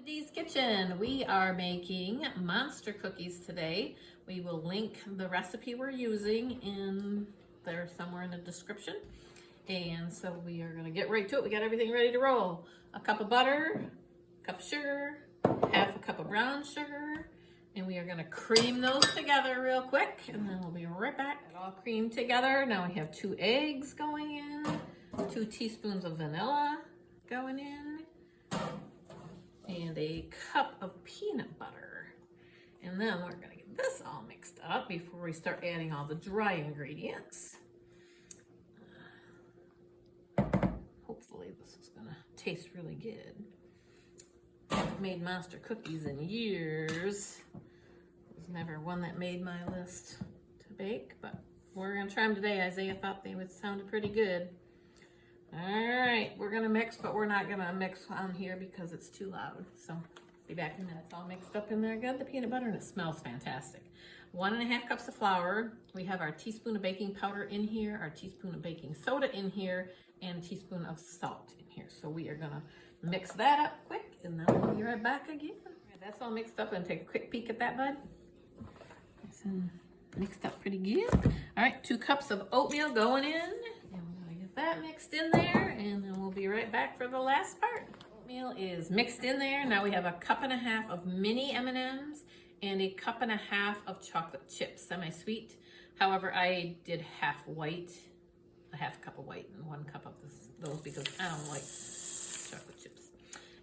Dee's Kitchen. We are making monster cookies today. We will link the recipe we're using in there somewhere in the description. And so we are gonna get right to it. We got everything ready to roll. A cup of butter, a cup of sugar, half a cup of brown sugar, and we are gonna cream those together real quick, and then we'll be right back. All creamed together. Now we have 2 eggs going in, 2 teaspoons of vanilla going in, and a cup of peanut butter. And then we're gonna get this all mixed up before we start adding all the dry ingredients. Hopefully this is gonna taste really good. I haven't made monster cookies in years. There's never one that made my list to bake, but we're gonna try them today. Isaiah thought they would sound pretty good. All right, we're gonna mix, but we're not gonna mix on here because it's too loud. So be back in a minute. It's all mixed up in there good, the peanut butter, and it smells fantastic. 1.5 cups of flour. We have our teaspoon of baking powder in here, our teaspoon of baking soda in here, and a teaspoon of salt in here. So we are gonna mix that up quick, and then we'll be right back again. Right, that's all mixed up, and take a quick peek at that, bud. It's mixed up pretty good. All right, 2 cups of oatmeal going in. That mixed in there, and then we'll be right back for the last part. Oatmeal is mixed in there. Now we have a 1.5 cups of mini M&Ms and a 1.5 cups of chocolate chips, semi-sweet. However, I did half white, a half cup of white and 1 cup of those because I don't like chocolate chips.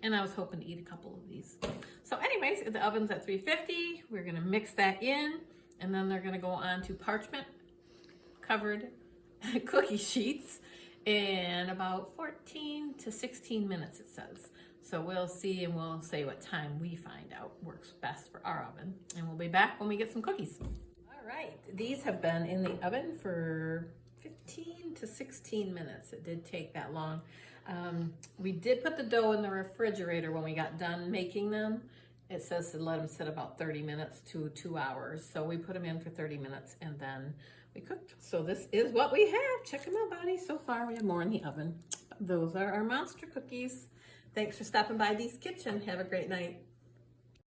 And I was hoping to eat a couple of these. So anyways, the oven's at 350. We're gonna mix that in, and then they're gonna go on to parchment covered cookie sheets in about 14 to 16 minutes, it says. So we'll see, and we'll say what time we find out works best for our oven. And we'll be back when we get some cookies. All right, these have been in the oven for 15 to 16 minutes. It did take that long. We did put the dough in the refrigerator when we got done making them. It says to let them sit about 30 minutes to 2 hours. So we put them in for 30 minutes and then we cooked. So this is what we have. Check them out, buddy. So far, we have more in the oven. Those are our monster cookies. Thanks for stopping by Dee's Kitchen. Have a great night.